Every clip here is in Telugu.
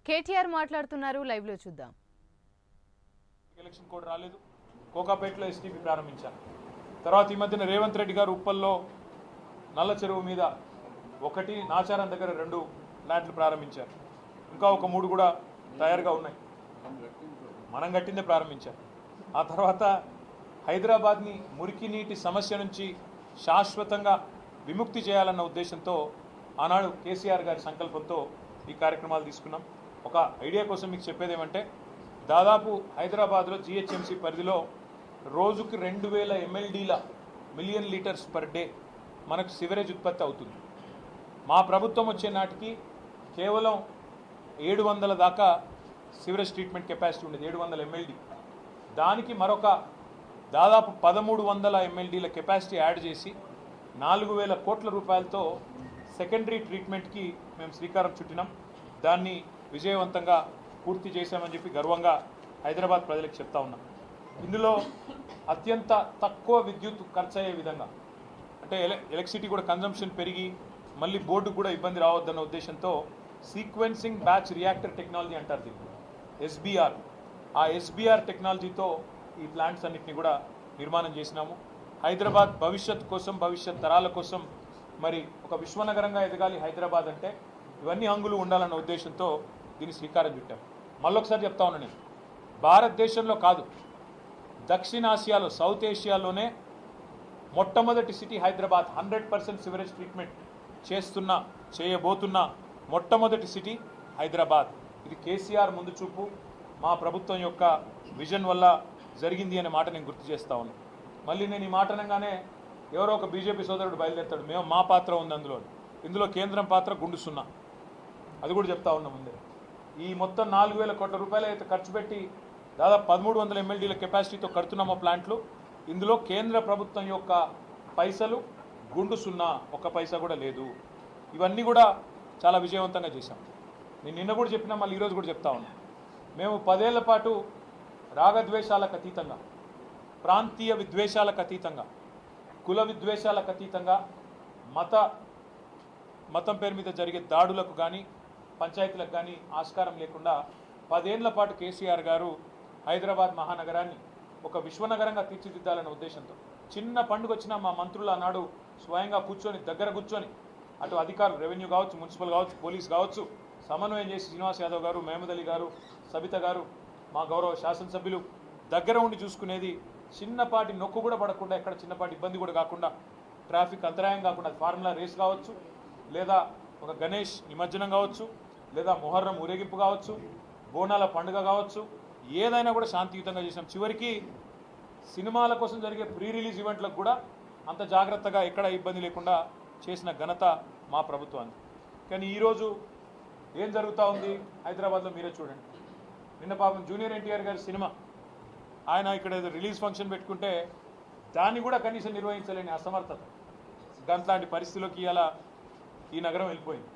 కేటీఆర్ మాట్లాడుతున్నారు, లైవ్ లో చూద్దాం. ఎలక్షన్ కోడ్ రాలేదు, కోకాపేటలో ఎస్టీపీ ప్రారంభించారు. తర్వాత ఈ మధ్యన రేవంత్ రెడ్డి గారు ఉప్పల్లో నల్ల చెరువు మీద ఒకటి, నాచారం దగ్గర 2 ప్లాంట్లు ప్రారంభించారు. ఇంకా ఒక 3 కూడా తయారుగా ఉన్నాయి, మనం కట్టిందే ప్రారంభించారు. ఆ తర్వాత హైదరాబాద్ని మురికి నీటి సమస్య నుంచి శాశ్వతంగా విముక్తి చేయాలన్న ఉద్దేశంతో ఆనాడు కేసీఆర్ గారి సంకల్పంతో ఈ కార్యక్రమాలు తీసుకున్నాం. ఒక ఐడియా కోసం మీకు చెప్పేది ఏమంటే, దాదాపు హైదరాబాద్లో జిహెచ్ఎంసీ పరిధిలో రోజుకి 2000 MLDల మిలియన్ లీటర్స్ పర్ డే మనకు సివరేజ్ ఉత్పత్తి అవుతుంది. మా ప్రభుత్వం వచ్చే నాటికి కేవలం 700 దాకా సివరేజ్ ట్రీట్మెంట్ కెపాసిటీ ఉండేది, 700 MLD. దానికి మరొక దాదాపు 1300 MLDల కెపాసిటీ యాడ్ చేసి 4000 కోట్ల రూపాయలతో సెకండరీ ట్రీట్మెంట్కి మేము శ్రీకారం చుట్టినాం. దాన్ని విజయవంతంగా పూర్తి చేశామని చెప్పి గర్వంగా హైదరాబాద్ ప్రజలకు చెప్తా ఉన్నాం. ఇందులో అత్యంత తక్కువ విద్యుత్ ఖర్చు అయ్యే విధంగా, అంటే ఎలక్ట్రిసిటీ కూడా కన్జంప్షన్ పెరిగి మళ్ళీ బోర్డు కూడా ఇబ్బంది రావద్దన్న ఉద్దేశంతో సీక్వెన్సింగ్ బ్యాచ్ రియాక్టర్ టెక్నాలజీ అంటారు దీన్ని, SBR. ఆ SBR టెక్నాలజీతో ఈ ప్లాంట్స్ అన్నింటినీ కూడా నిర్మాణం చేసినాము. హైదరాబాద్ భవిష్యత్ కోసం, భవిష్యత్ తరాల కోసం మరి ఒక విశ్వనగరంగా ఎదగాలి హైదరాబాద్ అంటే, ఇవన్నీ హంగులు ఉండాలన్న ఉద్దేశంతో దీన్ని శ్రీకారం చుట్టాం. మళ్ళొకసారి చెప్తా ఉన్నా, నేను భారతదేశంలో కాదు, దక్షిణాసియాలో, సౌత్ ఏషియాలోనే మొట్టమొదటి సిటీ హైదరాబాద్. 100% సివరేజ్ ట్రీట్మెంట్ చేయబోతున్న మొట్టమొదటి సిటీ హైదరాబాద్. ఇది కేసీఆర్ ముందు చూపు, మా ప్రభుత్వం యొక్క విజన్ వల్ల జరిగింది అనే మాట నేను గుర్తు చేస్తా ఉన్నాను. మళ్ళీ నేను ఈ మాట అనగానే ఎవరో ఒక బీజేపీ సోదరుడు బయలుదేరుతాడు, మా పాత్ర ఉంది అందులో. ఇందులో కేంద్రం పాత్ర గుండు సున్నా, అది కూడా చెప్తా ఉన్నాం ముందే. ఈ మొత్తం 4000 కోట్ల రూపాయలు అయితే ఖర్చు పెట్టి దాదాపు 1300 MLDల కెపాసిటీతో కడుతున్నామో ప్లాంట్లు, ఇందులో కేంద్ర ప్రభుత్వం యొక్క పైసలు గుండు సున్నా, 1 పైసా కూడా లేదు. ఇవన్నీ కూడా చాలా విజయవంతంగా చేశాం. నేను నిన్న కూడా చెప్పినా, మళ్ళీ ఈరోజు కూడా చెప్తా ఉన్నా, మేము 10 ఏళ్ల పాటు రాగద్వేషాలకు అతీతంగా, ప్రాంతీయ విద్వేషాలకు అతీతంగా, కుల విద్వేషాలకు అతీతంగా, మతం పేరు మీద జరిగే దాడులకు కానీ, పంచాయతీలకు కానీ ఆస్కారం లేకుండా 10 ఏళ్ల పాటు కేసీఆర్ గారు హైదరాబాద్ మహానగరాన్ని ఒక విశ్వనగరంగా తీర్చిదిద్దాలన్న ఉద్దేశంతో చిన్న పండుగ వచ్చినా మా మంత్రులు ఆనాడు స్వయంగా దగ్గర కూర్చొని అటు అధికారులు, రెవెన్యూ కావచ్చు, మున్సిపల్ కావచ్చు, పోలీస్ కావచ్చు, సమన్వయం చేసి శ్రీనివాస్ యాదవ్ గారు, మహమూద్ అలీ గారు, సబిత గారు, మా గౌరవ శాసనసభ్యులు దగ్గర ఉండి చూసుకునేది. చిన్నపాటి నొక్కు కూడా పడకుండా, ఎక్కడ చిన్నపాటి ఇబ్బంది కూడా కాకుండా, ట్రాఫిక్ అంతరాయం కాకుండా, ఫార్ములా రేస్ కావచ్చు, లేదా ఒక గణేష్ నిమజ్జనం కావచ్చు, లేదా మొహర్రం ఊరేగింపు కావచ్చు, బోనాల పండుగ కావచ్చు, ఏదైనా కూడా శాంతియుతంగా చేసాం. చివరికి సినిమాల కోసం జరిగే ప్రీ రిలీజ్ ఈవెంట్లకు కూడా అంత జాగ్రత్తగా ఎక్కడ ఇబ్బంది లేకుండా చేసిన ఘనత మా ప్రభుత్వాన్ని. కానీ ఈరోజు ఏం జరుగుతూ ఉంది హైదరాబాద్లో మీరే చూడండి. నిన్న పాపం జూనియర్ ఎన్టీఆర్ గారి సినిమా, ఆయన ఇక్కడ ఏదో రిలీజ్ ఫంక్షన్ పెట్టుకుంటే దాన్ని కూడా కనీసం నిర్వహించలేని అసమర్థత, గంట్లాంటి పరిస్థితుల్లోకి ఇలా ఈ నగరం వెళ్ళిపోయింది.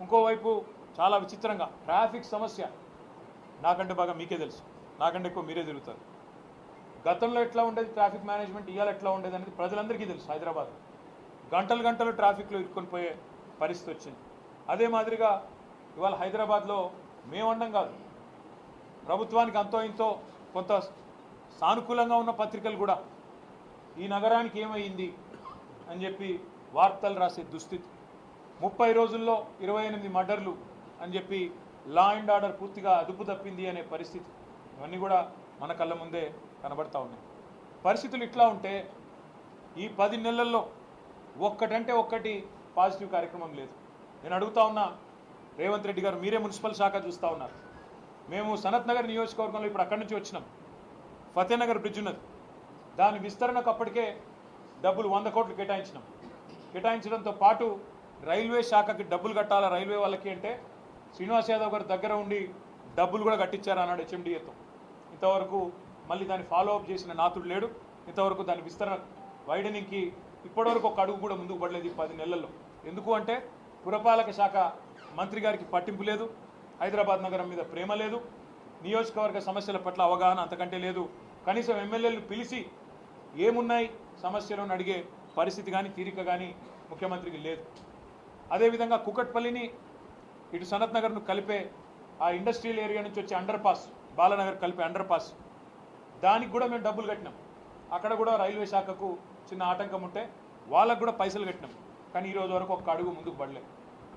ఇంకోవైపు చాలా విచిత్రంగా ట్రాఫిక్ సమస్య, నాకంటే బాగా మీకే తెలుసు, నాకంటే ఎక్కువ మీరే తిరుగుతారు. గతంలో ఎట్లా ఉండేది ట్రాఫిక్ మేనేజ్మెంట్, ఇవాళ ఎట్లా ఉండేది అనేది ప్రజలందరికీ తెలుసు. హైదరాబాద్ గంటలు ట్రాఫిక్లో ఇరుక్కొని పోయే పరిస్థితి వచ్చింది. అదే మాదిరిగా ఇవాళ హైదరాబాద్లో మేమండం కాదు, ప్రభుత్వానికి అంతో ఇంతో కొంత సానుకూలంగా ఉన్న పత్రికలు కూడా ఈ నగరానికి ఏమైంది అని చెప్పి వార్తలు రాసే దుస్థితి. 30 రోజుల్లో 28 మర్డర్లు అని చెప్పి లా అండ్ ఆర్డర్ పూర్తిగా అదుపు తప్పింది అనే పరిస్థితి. ఇవన్నీ కూడా మన కళ్ళ ముందే కనబడతా ఉన్నాయి. పరిస్థితులు ఇట్లా ఉంటే ఈ 10 నెలల్లో ఒక్కటంటే ఒక్కటి పాజిటివ్ కార్యక్రమం లేదు. నేను అడుగుతా ఉన్నా, రేవంత్ రెడ్డి గారు, మీరే మున్సిపల్ శాఖ చూస్తూ ఉన్నారు. మేము సనత్ నగర్ నియోజకవర్గంలో ఇప్పుడు అక్కడి నుంచి వచ్చినాం. ఫతేనగర్ బ్రిడ్జ్ ఉన్నది, దాని విస్తరణకు అప్పటికే డబ్బులు 100 కోట్లు కేటాయించడంతో పాటు రైల్వే శాఖకి డబ్బులు కట్టాలా రైల్వే వాళ్ళకి అంటే శ్రీనివాస్ యాదవ్ గారు దగ్గర ఉండి డబ్బులు కూడా కట్టించారు అన్నాడు HMDAతో. ఇంతవరకు మళ్ళీ దాన్ని ఫాలో అప్ చేసిన నాతుడు లేడు. ఇంతవరకు దాని విస్తరణ వైడనింగ్కి ఇప్పటివరకు ఒక అడుగు కూడా ముందుకు పడలేదు ఈ 10 నెలల్లో. ఎందుకు అంటే పురపాలక శాఖ మంత్రి గారికి పట్టింపు లేదు, హైదరాబాద్ నగరం మీద ప్రేమ లేదు, నియోజకవర్గ సమస్యల పట్ల అవగాహన అంతకంటే లేదు. కనీసం ఎమ్మెల్యేలు పిలిచి ఏమున్నాయి సమస్యలను అడిగే పరిస్థితి కానీ, తీరిక కానీ ముఖ్యమంత్రికి లేదు. అదేవిధంగా కుకట్పల్లిని ఇటు సనత్ నగర్ను కలిపే ఆ ఇండస్ట్రియల్ ఏరియా నుంచి వచ్చే అండర్ పాస్, బాలనగర్ కలిపే అండర్ పాస్, దానికి కూడా మేము డబ్బులు కట్టినాం. అక్కడ కూడా రైల్వే శాఖకు చిన్న ఆటంకం ఉంటే వాళ్ళకు కూడా పైసలు కట్టినాం. కానీ ఈరోజు వరకు ఒక్క అడుగు ముందుకు పడలేదు.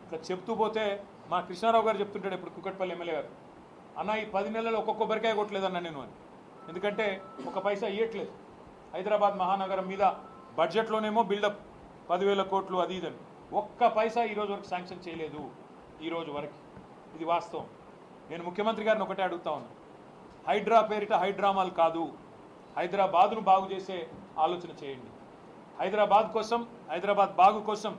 ఇట్లా చెప్తూ పోతే మా కృష్ణారావు గారు చెప్తుంటాడు ఇప్పుడు కుకట్పల్లి ఎమ్మెల్యే గారు, అన్న ఈ 10 నెలలు ఒక్కొక్క కొబ్బరికాయ కొట్టలేదన్న నేను అని. ఎందుకంటే ఒక పైసా ఇవ్వట్లేదు. హైదరాబాద్ మహానగరం మీద బడ్జెట్లోనేమో బిల్డప్ 10,000 కోట్లు అది ఇదని, ఒక్క పైసా ఈరోజు వరకు శాంక్షన్ చేయలేదు ఈరోజు వరకు. ఇది వాస్తవం. నేను ముఖ్యమంత్రి గారిని ఒకటే అడుగుతా ఉన్నాను, హైడ్రా పేరిట హైడ్రామాలు కాదు, హైదరాబాదును బాగు చేసే ఆలోచన చేయండి. హైదరాబాద్ కోసం, హైదరాబాద్ బాగు కోసం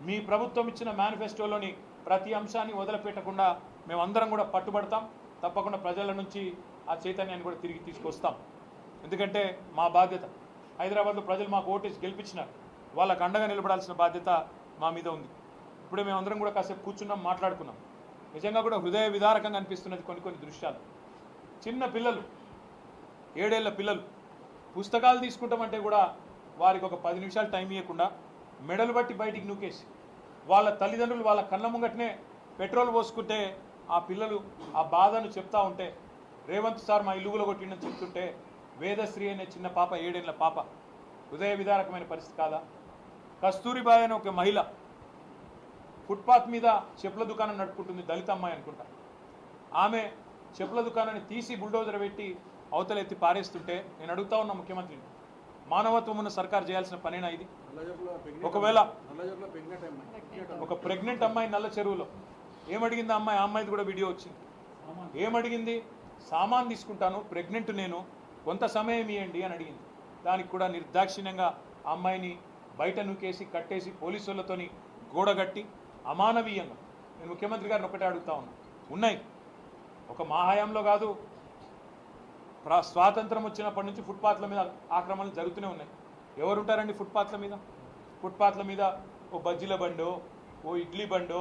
మీ ప్రభుత్వం ఇచ్చిన మేనిఫెస్టోలోని ప్రతి అంశాన్ని వదిలిపెట్టకుండా మేమందరం కూడా పట్టుబడతాం. తప్పకుండా ప్రజల నుంచి ఆ చైతన్యాన్ని కూడా తిరిగి తీసుకొస్తాం. ఎందుకంటే మా బాధ్యత, హైదరాబాద్లో ప్రజలు మాకు ఓటేసి గెలిపించినారు, వాళ్ళకు అండగా నిలబడాల్సిన బాధ్యత మా మీద ఉంది. ఇప్పుడే మేమందరం కూడా కాసేపు కూర్చున్నాం, మాట్లాడుకున్నాం. నిజంగా కూడా హృదయ విదారకంగా అనిపిస్తున్నది కొన్ని దృశ్యాలు. చిన్న పిల్లలు, 7 ఏళ్ల పిల్లలు పుస్తకాలు తీసుకుంటామంటే కూడా వారికి ఒక 10 నిమిషాలు టైం ఇవ్వకుండా మెడలు బట్టి బయటికి నూకేసి, వాళ్ళ తల్లిదండ్రులు వాళ్ళ కళ్ళ ముంగటనే పెట్రోల్ పోసుకుంటే ఆ పిల్లలు ఆ బాధను చెప్తా ఉంటే, రేవంత్ సార్ మా ఇల్లుగులో కొట్టిండని చెప్తుంటే, వేదశ్రీ అనే చిన్న పాప, 7 ఏళ్ల పాప, హృదయ విదారకమైన పరిస్థితి కాదా? కస్తూరిబాయ్ అనే ఒక మహిళ ఫుట్పాత్ మీద చెప్పుల దుకాణం నడుపుకుంటుంది, దళిత అమ్మాయి అనుకుంటా. ఆమె చెప్పుల దుకాణాన్ని తీసి బుల్డోజర్ పెట్టి అవతల ఎత్తి పారేస్తుంటే నేను అడుగుతా ఉన్నా ముఖ్యమంత్రిని, మానవత్వం ఉన్న సర్కార్ చేయాల్సిన పనేనా ఇది? ఒకవేళ ఒక ప్రెగ్నెంట్ అమ్మాయి నల్ల చెరువులో ఏమడిగింది ఆ అమ్మాయిది కూడా వీడియో వచ్చింది. ఏమడిగింది? సామాన్ తీసుకుంటాను, ప్రెగ్నెంట్ నేను, కొంత సమయం ఇవ్వండి అని అడిగింది. దానికి కూడా నిర్దాక్షిణ్యంగా ఆ అమ్మాయిని బయట నూకేసి కట్టేసి పోలీసులతోని గోడగట్టి అమానవీయంగా. నేను ముఖ్యమంత్రి గారిని ఒకటే అడుగుతా ఉన్నా, ఉన్నాయి ఒక మా హయాంలో కాదు, స్వాతంత్రం వచ్చినప్పటి నుంచి ఫుట్పాత్ల మీద ఆక్రమణలు జరుగుతూనే ఉన్నాయి. ఎవరుంటారండి ఫుట్పాత్ల మీద? ఫుట్పాత్ల మీద ఓ బజ్జీల బండో, ఓ ఇడ్లీ బండో,